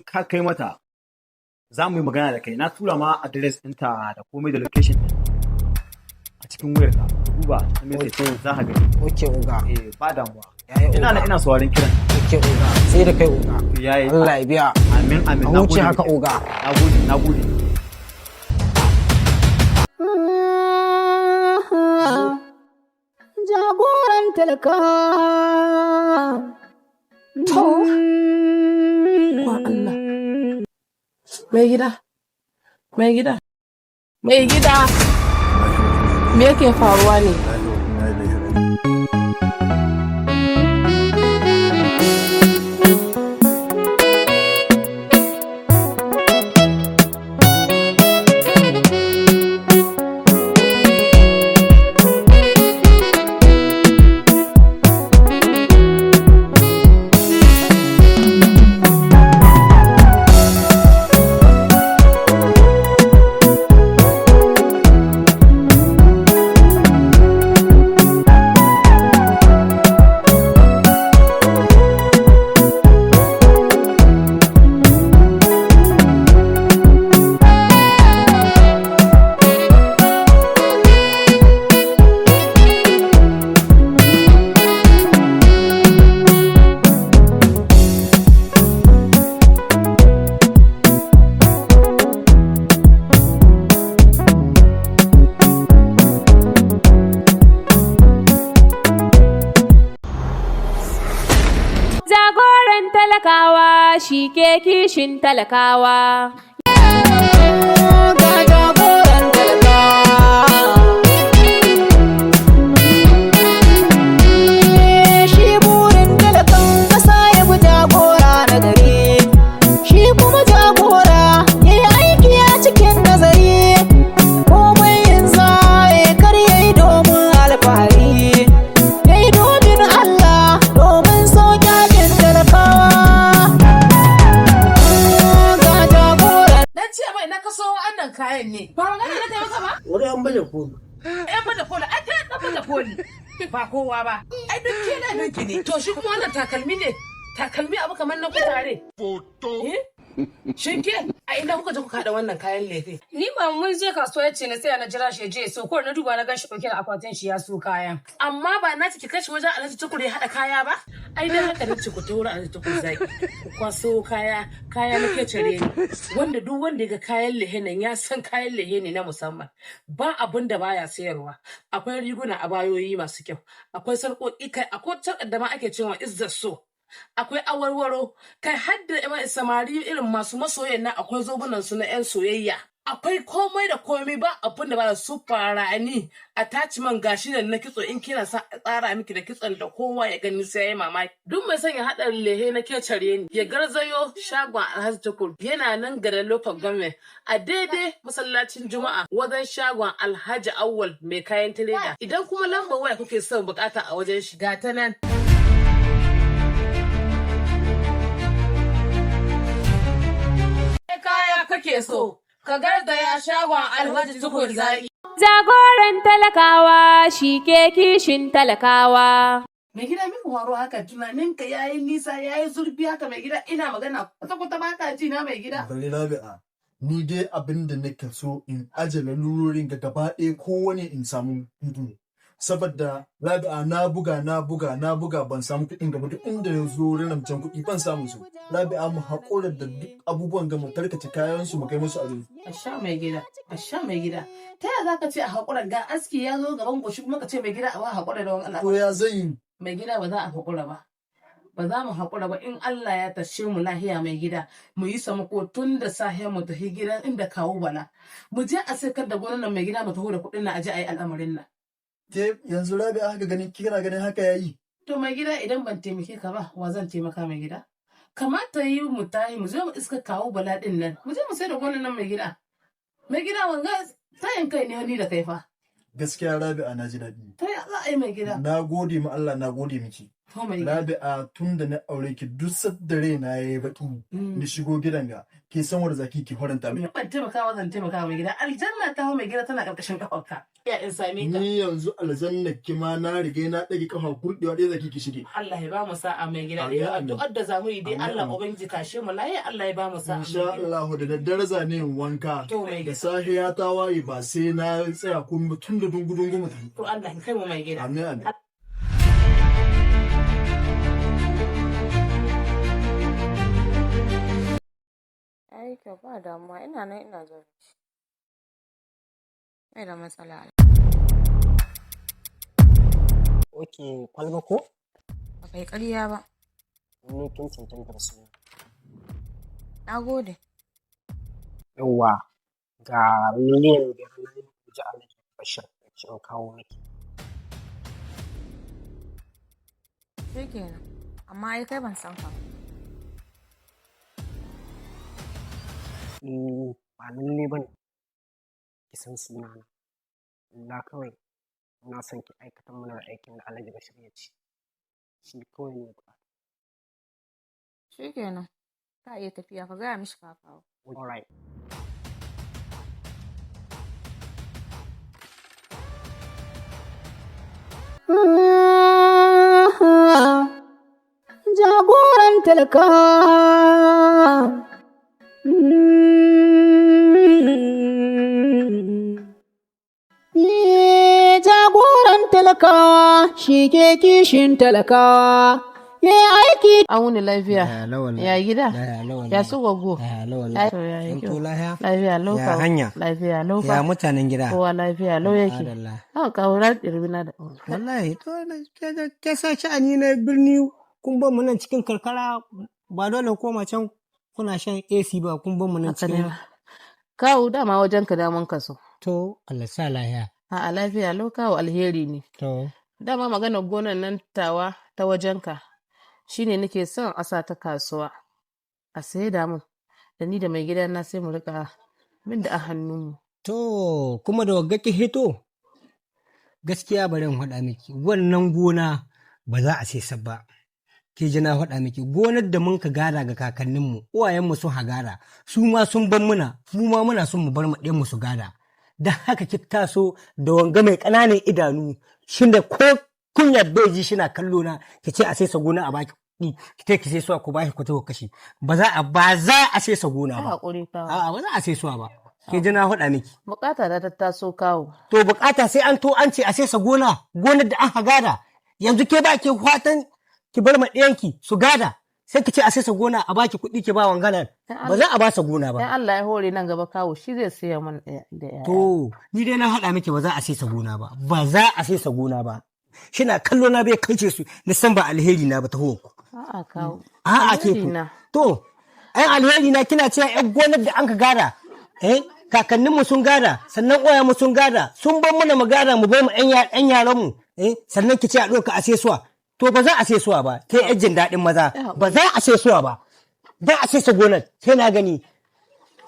ka kai mata za mu yi magana da kai na tura ma address ɗinta da komai da location ɗin a cikin wayarka ka duba ta message za ka gani. Oke oga. Ba damuwa. Ina Yayi sauraron kiran. Oke oga. Sai da kai oga. Yayi. Allah ya biya. Amin. Na wuce haka oga. Nagode. Jagoran talaka. To, wa Allah. Mai gida, me yake faruwa ne? Jagoran talakawa shi ke kishin talakawa. Ga jagoran talaka. Shi burin talakan ƙasa ya bi jagora na gari. Shi kuma jagora ya yi aiki a cikin nazari. Komai yin zaye kar ya yi domin alfahari. Ya yi domin Allah domin sauƙaƙin talakawa. Ga jagoran. Dan ce mai na kaso wannan kayan ne. Ba magana na kai maka ba? Wani an baje koli. Yan bada koli, ai kai dan bada koli. Ba kowa ba. Ai duk ke da ninki ne. To shi kuma wannan takalmi ne. Takalmi abu kamar na kutare. Foto. Shin ke a ina kuka je kuka haɗa wannan kayan lefe? Ni ba mun je kasuwa ce na saya na jira shi je so ko na duba na ganshi dauke da akwatin shi ya so kayan. Amma ba na ki kashi wajen Alhaji Tukur ya haɗa kaya ba? Ai dan haka nace ku tauri Alhaji Tukur zaki. Ku kwaso kaya na kecere ne. Wanda duk wanda ya ga kayan lehe nan ya san kayan lehe ne na musamman. Ba abun da baya sayarwa. Akwai riguna a bayoyi masu kyau. Akwai sarƙoƙi kai akwai sarƙar da ma ake cewa izzar so. Akwai awarwaro kai har da samari irin masu masoyan nan akwai zobunan su na 'yan soyayya. Akwai komai da komai ba abin da ba su farani attachment gashi da na kitso in kina sa tsara miki da kitson da kowa ya gani sai yayi mamaki. Duk mai son ya haɗa lehe na kecare ni ya garzayo shagon Alhaji Tukur yana nan garin local government a daidai masallacin Juma'a wajen shagon Alhaji Awwal mai kayan tireda. Idan kuma lambar waya kuke son bukata a wajen shi ga ta nan. Kaya kake so, ka garzaya shagon Alhaji Tukur zaki. Jagoran talakawa shi ke kishin talakawa. Mai gida min waro haka tunaninka yayi nisa yayi zurfi haka mai gida ina magana kwata ba ka ji na mai gida. Bari Rabi'a, ni dai abin da nake so in aje lalurorin ga gaba ɗaya kowane in samu hutu. Saboda Rabi'a na buga ban samu kuɗin gaba duk inda ya zo rancen kuɗi ban samu su. Rabi'a mu haƙura da duk abubuwan ga mu tarkace kayan su mu kai musu abin. Asha mai gida. Ta yaya zaka ce a haƙura ga aski ya zo gaban goshi kuma ka ce mai gida a ba haƙura da wani Allah. To ya zan yi? Mai gida ba za a haƙura ba. Ba za mu haƙura ba in Allah ya tashe mu lahiya mai gida mu yi samako tun da sahe mu tafi gidan inda kawo bala. Mu je a sai da gonan nan mai gida mu taho da kuɗin nan a je a yi al'amarin nan. Ke yanzu Rabi'a haka ganin kina ganin haka yayi. To mai gida idan ban taimake ka ba wa zan taimaka mai gida? Kamata yi mu tayi mu zo mu iska kawo bala din nan. Mu je mu sai da gonan nan mai gida. Mai gida wanga tayin kai ne ni da kai fa. Gaskiya Rabi'a na ji daɗi. Ta ya za a yi mai gida? Na gode ma Allah na gode miki. Rabi'a tun da na aure ki duk sadda raina yayi baki ni shigo gidan ga ke san wanda zaki ki faranta min. Ban taimakawa zan taimakawa mai gida. Aljanna ta mai gida tana karkashin kafarka. Ya in same ta. Ni yanzu aljanna ki ma na rige na dage kafa kurdewa dai zaki ki shige. Allah ya ba mu sa'a mai gida. Amin, Da amin. addu'ar da zamu yi dai Amin, Allah amin. ubangiji tashe mu laye Allah ya ba mu sa'a. Insha Allah da daddare zane yin wanka. To, mai Da gida. safiya ta waye ba sai na tsaya kun tun da dungu mutum. To Allah ya kai mu mai gida. Amin amin. Ai kyau ba damuwa ina nan ina zuwa. Bai da matsala. Oke, kwalba ko? Ba kai ƙarya ba. Ni kin cancanta da suna. Na gode. Yawwa, ga miliyan biyar na yi ji a nake bashir da cin kawo miki. Shi kenan. Amma ai kai ban san ka ba. Ba lalle ba ne ki san sunana. Na kawai na son ki aikata mana da aikin da Alhaji Bashir ya ce. Shi kawai ne ba. Shi kenan. Ka iya tafiya ka gaya mishi ka kawo. Alright. Jagoran talaka. Jagoran talakawa shi ke kishin talakawa. Ya aiki. An wuni lafiya. Ya gida? Ya su gwaggo? Ya kyau. lahiya. Lafiya lau Ya kawo. hanya. Lafiya lau Ya fa. mutanen gida. Kowa lafiya lau yake. Madalla. Haka kawo ran ɗirbina da Wallahi to ke sa sha'ani na birni kun ban mu nan cikin karkara ba dole koma can kuna shan AC ba kun ban mu nan haka ne cikin. ba. Kawo dama wajen ka damun ka so. To Allah sa lahiya. A'a lafiya lau kawo alheri ne. To Dama maganar gonan nan tawa ta wajenka shine nake son a sa ta kasuwa. A saye da mun da ni da mai gidana sai mu rika min da a hannunmu. to kuma da wagga ki hito gaskiya bari in faɗa miki wannan gona ba za a sai sabba. Ke ji na faɗa miki gonar da mun ka gada ga kakanninmu uwayenmu sun hagara su ma sun ban muna mu ma muna son mu bar mu ɗayan mu su gada da haka ki taso da wanga mai ƙananan idanu shin da ko kunya bai ji shina kallo na ki ce a sai sa gona a baki kuɗi ki ta ki sai suwa ku baki ku ta kashi ba za a sai sa gona Ai ba hakuri kawo. a'a ba za a sai suwa ba ke ji na faɗa miki Bukata da ta taso kawo. to bukata sai an to an ce a sai sa gona gonar da an hagada yanzu ke ba ke fatan ki bar ma ɗiyanki su gada sai ki ce a sai sa gona a baki kuɗi ki ba wanganan ba za a ba sa gona ba Dan Allah ya hore nan gaba kawo shi zai siya mana da yaya. to ni dai na haɗa miki ba za a sai sa gona ba ba za a sai sa gona ba shina kallo na bai kauce su na san ba alheri na ba ta ku A'a kawo. a'a ke Alheri ku na. to ai alheri na kina cewa ƴan gonar da an ka gada kakanninmu sun gada sannan mu sun gada sun bar mana mu gada mu bai mu ƴan yaranmu sannan ki ce a ɗauka a sesuwa to ba za a sesuwa ba ke ƴan jin daɗin maza ba za a sesuwa ba ba a sesa gonar sai na gani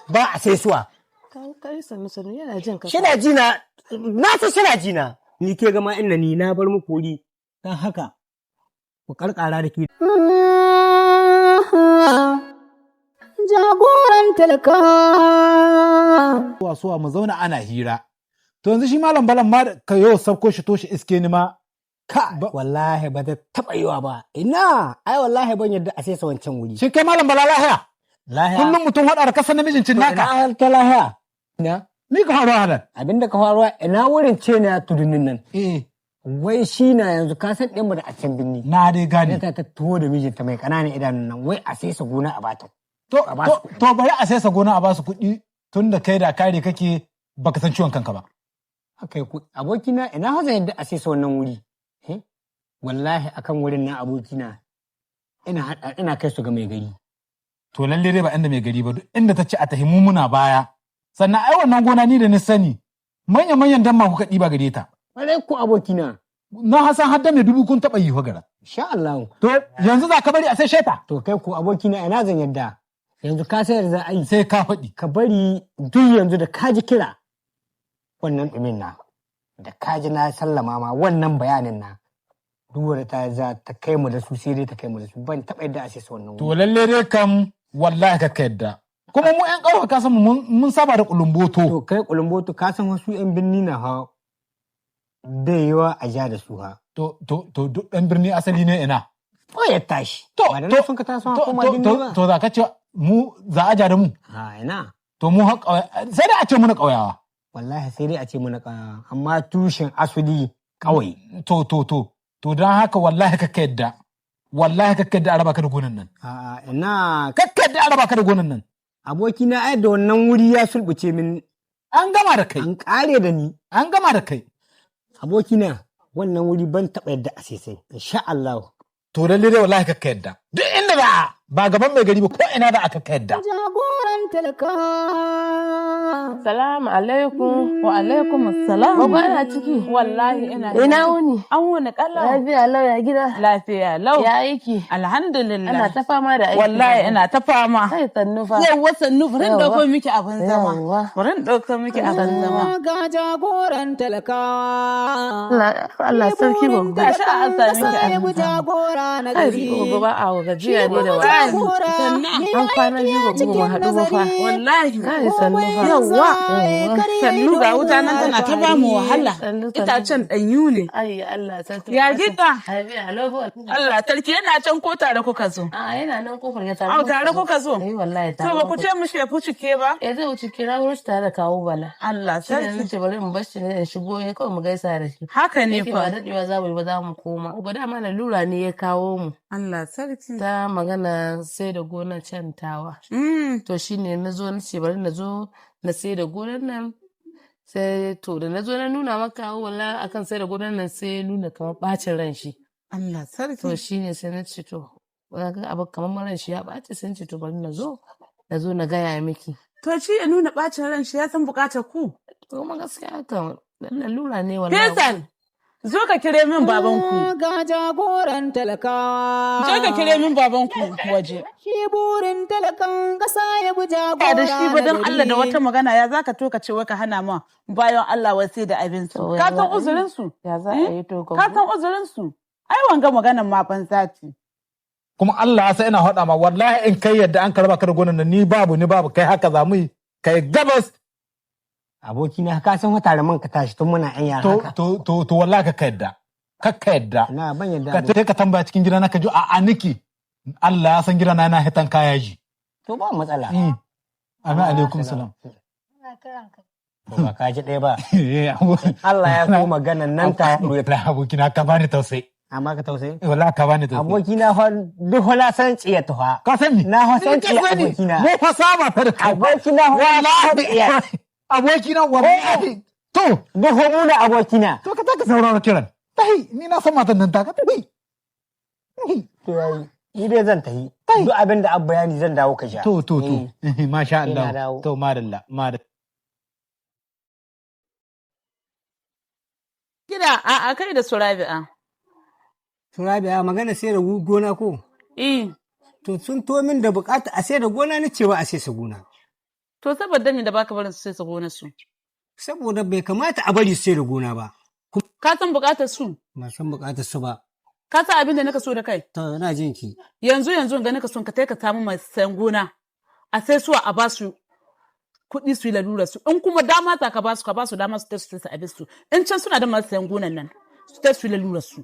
ba a sesuwa Kawo kai sannu sannu yana jin ka. shina jina na san shina jina ni ke gama inda ni na bar muku wuri dan haka ku karkara da ki Jagoran talaka. Suwa mu zauna ana hira. To yanzu shi malam balan ma ka yau sabko shi to shi iske ni ma. ka wallahi ba ta taɓa yiwa ba ina ai wallahi ban yadda a sesa wancan wuri Shi kai malam bala lahiya. lahiya Kullum mutum haɗa da kasan namijin cin naka. ina ta lahiya ina Ni ka haɗu hanan. abinda ka faruwa ina wurin ce na tudunin nan Eh. wai shi na yanzu ka san ɗin mu da a can binni Na dai gane. ta tuho da mijinta mai ƙananan idanun nan wai a sesa gona a bata To a ba su kuɗi. to bari a saisa gona a ba su kuɗi tun da kai da kare kake baka san ciwon kanka ba. haka yi kuɗi abokina ina haza yadda a sesa wannan wuri wallahi akan wurin na abokina ina kai su ga mai gari To lalle dai ba inda mai gari ba duk inda ta ce a tahimu muna baya. Sannan ai wannan gona ni da ni sani manya-manyan damma kuka ɗiba gare ta. ƙwarai ku abokina Na hasan har da mai dubu kun taɓa yi fa gara. sha Allah To yanzu za ka bari a sai sheta. to kai ku abokina ina zan yadda yanzu ka sayar za a yi Sai ka faɗi. ka bari duk yanzu da kaji kira wannan ɗumin na da kaji na sallama ma wannan bayanin na duk wanda ta za ta kai mu da su sai dai ta kai mu da su ban taɓa yadda a sai su wannan To wuri. lalle dai kam wallahi ka yadda. kuma mu ƴan ƙauye ka san mun saba da kulumboto. To kai kulumboto ka san wasu ƴan birni na ha bai yiwa a ja da su ha. To duk ɗan birni asali ne ina. Ko ya tashi. Ba da sun ka taso kuma birni ba. To za ka ce mu za a ja da mu. Ha ina. To mu ha sai dai a ce muna ƙauyawa. Wallahi sai dai a ce muna ƙauyawa amma tushen asali ƙauye. To don haka wallahi ka yadda. Wallahi kakka yadda a raba ka da gonan nan. A'a ina. Kakka yadda a raba ka da gonan nan. Abokina ai da wannan wuri ya sulbuce min. An gama da kai. An kare da ni. An gama da kai. Abokina wannan wuri ban taɓa yadda a sai insha Allah. To lalle dai wallahi kakka yadda. Duk inda ba gaban mai gari ba ko ina da aka yadda. Jagoran talaka. Salamu alaikum. Wa alaikum assalam. Baba ana ciki. Wallahi ina. Ina wuni. An wuni kallon. Lafiya lau ya gida. Lafiya lau. Ya aiki. Alhamdulillah. Ana ta fama da aiki. Wallahi ina ta fama. Sai sannu fa. Yawwa sannu furin dauko miki abin zama. Furin dauko miki abin zama. Ga jagoran talaka. Allah sarki ba. Gashi a asa miki abin jagora na gari. Ai ba a gajiya ne da wani. An kwana biyu ba mu haɗu ba fa. Wallahi. Kai sannu fa. Yawwa. Sannu ga wuta nan tana ta ba mu wahala. Itacen ɗanyu ne. Ai Allah sarki. Ya gida. Allah sarki yana can ko tare kuka zo. A yana nan kofar ya tare. Au tare kuka zo. Ai wallahi tare. To ba ku ce mishi ya fuci ke ba? Zai wuce kira wurin shi tare da kawo bala. Allah sarki. Sai ce bari mu bar shi ne ya shigo ya kawai mu gaisa da shi. Haka ne fa. Ba daɗewa za mu yi ba za mu koma. Ba da mana lura ne ya kawo mu. Allah sarki. Ta magana sai da gonar can tawa. To shine na zo na ce bari na zo na sai da gonar nan sai to da na zo na nuna maka wala akan sai da gonar nan sai nuna kamar bacin ran shi. Allah sarki. To shine sai na ce to ga abu kamar ran shi ya baci sai ce to bari na zo na gaya miki. To shi ya nuna bacin ran shi ya san bukatar ku. To kuma gaskiya haka dan lura ne wallahi. Fesan zo ka kire min babanku. Ga jagoran talakawa. Zo ka kire min babanku waje. Shi burin talakan kasa ya bi jagora. Da shi ba don Allah da wata magana ya zaka to ka ce wai ka hana ma bayan Allah wai sai da abin su. Ka san uzurin su? Ya za a yi to ka san uzurin su? Ai wanga maganan ma ban sati. Kuma Allah ya sa ina faɗa ma wallahi in kai yadda an karba ka da gonan nan ni babu kai haka za mu yi kai gabas. Abokina ka san wata da man ka tashi tun muna ƴan yara haka. To wallahi ka yadda. Na ban yadda. Ka sai ka tambaya cikin gidana ka ji a niki. Allah ya san gidana na hitan kaya ji. To ba matsala. Amin alaikum salam. Ba ka ji ɗaya ba. Allah ya so maganan nan ta. Abokina ka bani tausayi. Amma ka tausayi? Wallahi ka bani tausayi. Abokina duk wala san tsiya ta fa. Ka san ni? Na san tsiya abokina. Mu fa saba ta da kai. Abokina wallahi. Abokina wallahi. To, da homuna abokina. To ka taka saurara kiran. Tahi, ni na san matan nan ta ka tafi. To yayi, ni dai zan tahi. Duk abin da abba yani zan dawo ka sha. To. Masha Allah. To madalla. Gida a kai da Surabi'a. Surabi'a magana sai da gona ko? To sun to min da bukata a sai da gona ni cewa a sai sa gona. To saboda me da baka barin su sai su gona su? Saboda bai kamata a bari su sai da gona ba. Ka san bukatar su? Ba san bukatar su ba. Ka san abin da naka so da kai? To ina jin ki. Yanzu ga naka son ka kai ka samu mai sayan gona. A sai su a ba su kuɗi su yi lalura su. In kuma dama ta ka ba su dama su tasu su abin su. In can suna da masu sayan gonan nan su tasu su yi lalura su.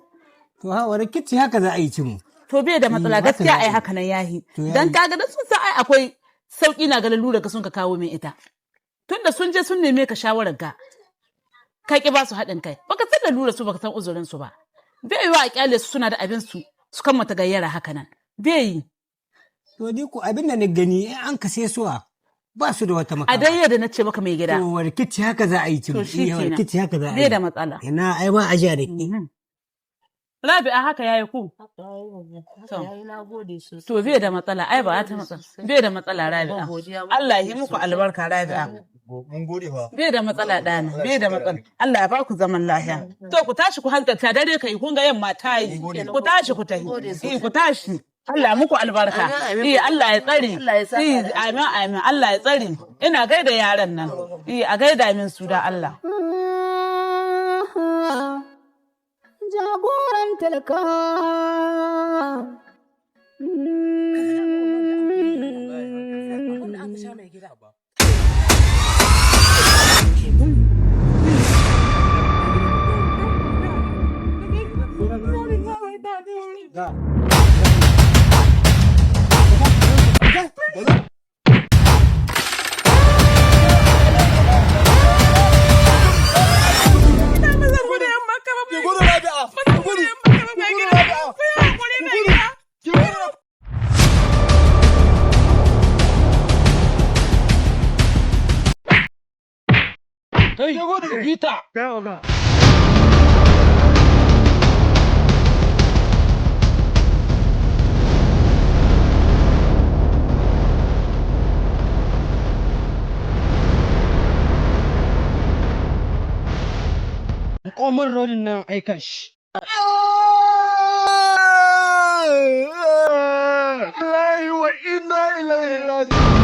To ha wani kici haka za a yi cimu. To bai da matsala gaskiya ai haka nan yahi. Dan kaga da sun sa ai akwai sauƙi na ga lalura ka sun ka kawo min ita. Tunda sun je sun neme ka shawarar ka. Ka ki ba su haɗin kai. Baka san lalura su baka san uzurin su ba. Bai yi wa a kyale su suna da abin su kan mata gayyara haka nan. Bai yi. To ni ko abin da na gani an ka sai suwa ba su da wata makama. A dai yadda na ce maka mai gida. To warkici haka za a yi cimu. To shi kenan. Warkici haka za a yi. Bai da matsala. Ina ai ba ajiya da ki. Rabi'a haka yayi ku. Yayi na gode sosai. To bai da matsala ai ba ta matsala. Bai da matsala Rabi'a. Allah ya yi muku albarka Rabi'a. Mun gode fa. Bai da matsala ɗana. Bai da matsala. Allah ya ba ku zaman lafiya. To ku tashi ku hankalta dare kai kun ga yamma ta yi. Ku tashi ku tafi. Ku tashi. Allah muku albarka. Allah ya tsare. Amin. Allah ya tsare. Ina gaida yaran nan. A gaida min su da Allah. Jagoran talaka. ka sha mai gida ba. Hey, Vita! Komar rodin nan aika shi. Wallahi wa inna ilaihi raji'un.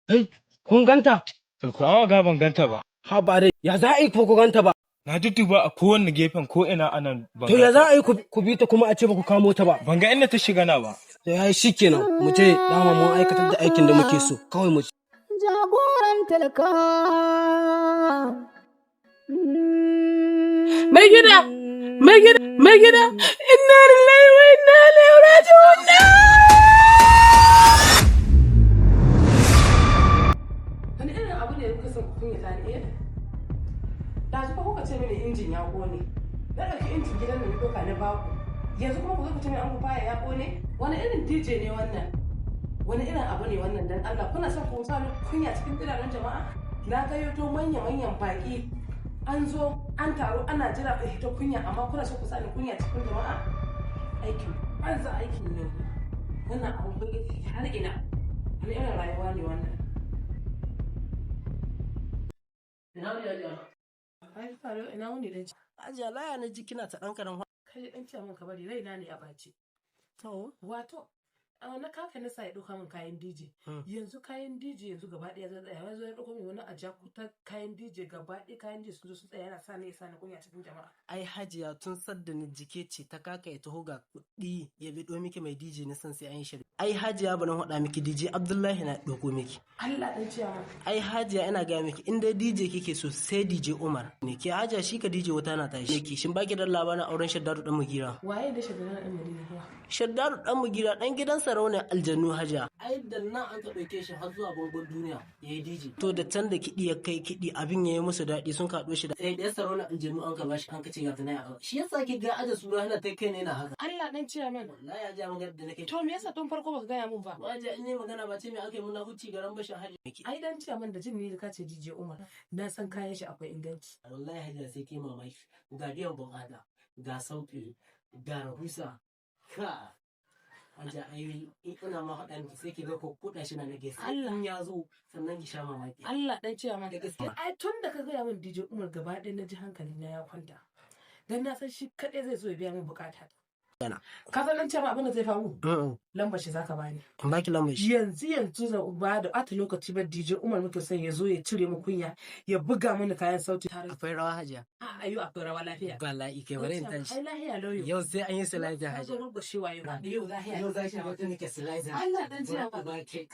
Hey, kun ganta? Kawo ga ban ganta ba. Ha ba dai, ya za a yi ko ku ganta ba? Na dudduba a kowanne gefen ko ina anan ban. To ya za a yi ku bi ta kuma a ce ba ku kamo ta ba? Ban ga inda ta shiga na ba. To ya yi shikenan, mu je dama mun aikatar da aikin da muke so. Kawai mu jagoran talaka. Mai gida, inna lillahi wa inna ilaihi raji'un. Wani irin abu ne kuka san kun yi tani? Da zuwa kuka ce mini injin ya kone. Na ɗauki injin gidan da doka na baku. Yanzu kuma ku zo ku ce mini an ku baya ya kone? Wani irin DJ ne wannan? Wani irin abu ne wannan dan Allah? Kuna son ku sa kunya cikin idanun jama'a? Na gayyato manyan baki. An zo an taro ana jira a hito kunya amma kuna so ku sa kunya cikin jama'a? Aikin banza aikin ne. Wannan abu bai har ina. Wani irin rayuwa ne wannan? Ina wani ajiya? Ai faro ina wani dan Ajiya laya na ji kina ta ɗan kai dan ce min ka bari raina ne a bace. To wato na kaka na sa ya ɗauka min kayan DJ. Yanzu kayan DJ yanzu gaba ɗaya zai tsaya. Yanzu ya ɗauko min wani a jakuta kayan DJ gaba ɗaya kayan DJ sun zo sun tsaya yana sa ni kunya cikin jama'a. Ai Hajiya tun sadda ni jike ce ta kaka ya taho ga kuɗi ya biɗo miki mai DJ na san sai an yi shirya. Ai Hajiya bana faɗa miki DJ Abdullahi na ɗauko miki. Allah ɗan ciya ma. Ai Hajiya ina gaya miki in dai DJ kike so sai DJ Umar. Ne ke Hajiya shi ka DJ wata na tashi. Ki shin baki da labarin auren Shaddadu dan Mugira. Waye da Shaddadu dan Mugira? Shaddadu dan Mugira dan gidan sarauniyar aljannu Hajiya. Ai da nan an ka ɗauke shi har zuwa bangon duniya yayi DJ. To da can da kiɗi ya kai kiɗi abin yayi musu daɗi sun kaɗo shi da sai da sarauniyar aljannu an ka bashi an ka ce ga tunai a shi yasa ki ga aje sura yana ta kai ne yana haka. Allah dan ciya mana. Wallahi ya ja magana da nake. To me yasa tun farko baka gaya mun ba? Hajiya in ne magana ba ce me aka yi muna huci garan bashin Hajiya. Ai dan ciya mana da jin ni da kace DJ Umar na san kayan shi akwai inganci. Wallahi Hajiya sai ke mamaki ga biyan bukata ga sauƙi ga rahusa ka Hajiya ai ina ma haɗa miki sai ki ga ko kuɗa shi na nage Allah ya zo sannan ki sha mamaki. Allah dan ciya mana da gaskiya. Ai tun da ka gaya min DJ Umar gaba ɗaya na ji hankali na ya kwanta. Dan na san shi kaɗai zai zo ya biya min bukata. Ka san dan cewa abin da zai faru? Lambar shi zaka bani. In baki lambar shi. Yanzu da ba da ata lokaci ba DJ Umar muke son ya zo ya cire mu kunya ya buga mana kayan sauti. Akwai rawa Hajiya. Ayo akwai rawa lafiya. Bala'i kai bari in tashi. Ai lafiya lauyo. Yau sai an yi su lafiya Hajiya. Ka zo rubuta shi wayo. Yau lafiya. Yau za ki wata nake su lafiya. Allah dan ciya ba kai.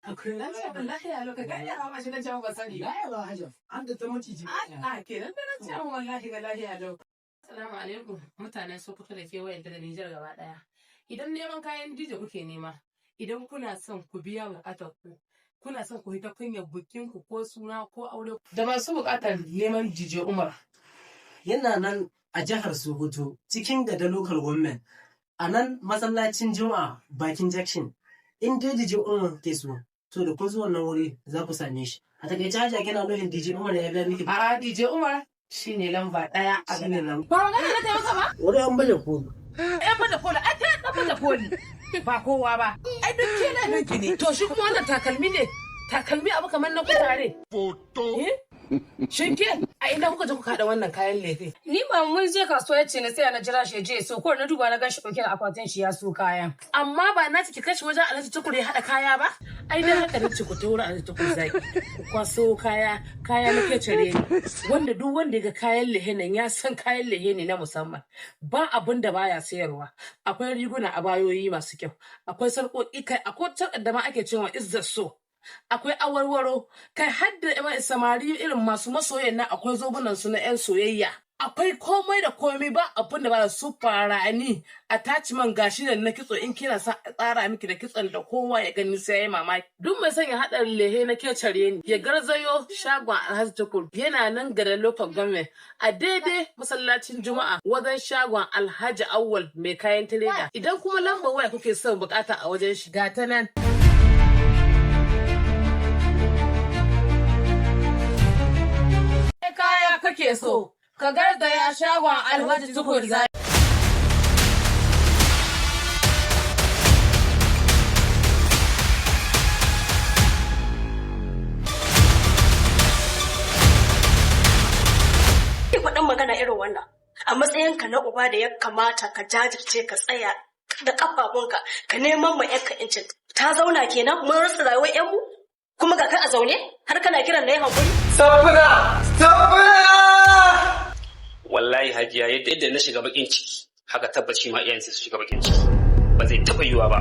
Akwai lafiya lokaci. Kai ya ba shi dan ciya ba sani. Lafiya ba Hajiya. An da ta muci ji. A kenan dan ciya wallahi ga lafiya lau. Assalamu alaikum mutanen Sokoto da kewayen da Nijar gaba daya. Idan neman kayan DJ kuke nema, idan kuna son ku biya bukatar ku, kuna son ku hita kunyar bukin ku ko suna ko aure da masu bukatar neman DJ Umar. Yana nan a jihar Sokoto cikin Gada Local Government. A nan masallacin Juma'a bakin Jackson. In dai DJ Umar ke so, to da kun zo wannan wuri za ku same shi. A takaice Hajiya kina nufin DJ Umar ya biya miki. A'a DJ Umar shi ne lamba ɗaya a ganin nan. Ba magana na taimaka ba? Wani an baje koli. Yan baje koli, ai ta ɗan baje koli. Ba kowa ba. Ai duk ke na ninki ne. To shi kuma wannan takalmi ne. Takalmi abu kamar na kutare. Foto. Shin ke a ina kuka je kuka haɗa wannan kayan lefe? Ni ba mun je kasuwa yace na sai na jira shi je so ko na duba na gan shi dauke da akwatin shi ya so kayan. Amma ba na ki kashi wajen Alhaji Tukur ya haɗa kaya ba? Ai dan haka ne ku ta wurin Alhaji Tukur zaki. Ku kwaso kaya na kecere ne. Wanda duk wanda ga kayan lehe nan ya san kayan lehe ne na musamman. Ba abin da baya sayarwa. Akwai riguna a bayoyi masu kyau. Akwai sarƙoƙi kai akwai da ma ake cewa izzar so. Akwai awarwaro kai hadda samari irin masu masoyan nan akwai zobunan su na 'yan soyayya akwai komai da komai ba abin da ba su farani attachment gashi da na kitso in kina sa tsara miki da kitson da kowa ya gani sai yayi mamaki duk mai son ya hada lehe na kecare ni ya garzayo shagon Alhaji Tukur yana nan garin local government a daidai masallacin Juma'a wajen shagon Alhaji Awwal mai kayan tireda idan kuma lambar waya kuke son bukata a wajen shi ga ta nan kaya kake so ka garzaya shagon Alhaji Tukur zaki. Ki faɗin magana irin wannan a matsayinka na uba da ya kamata ka jajirce ka tsaya da ƙafafunka ka neman ma yanka incin ta zauna kenan mun rasa rayuwar yanmu kuma ga ka a zaune har kana kiran na yi hankuri. Sabura! Wallahi Hajiya yadda na shiga bakin ciki haka tabbaci ma iyayensa su shiga bakin ciki ba zai taɓa yiwuwa ba.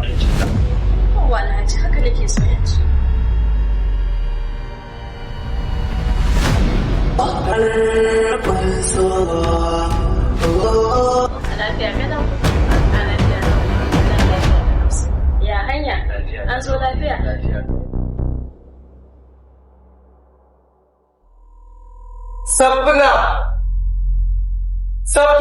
Wallahi haka nake so yanzu. Ya hanya an zo lafiya. Sabura! So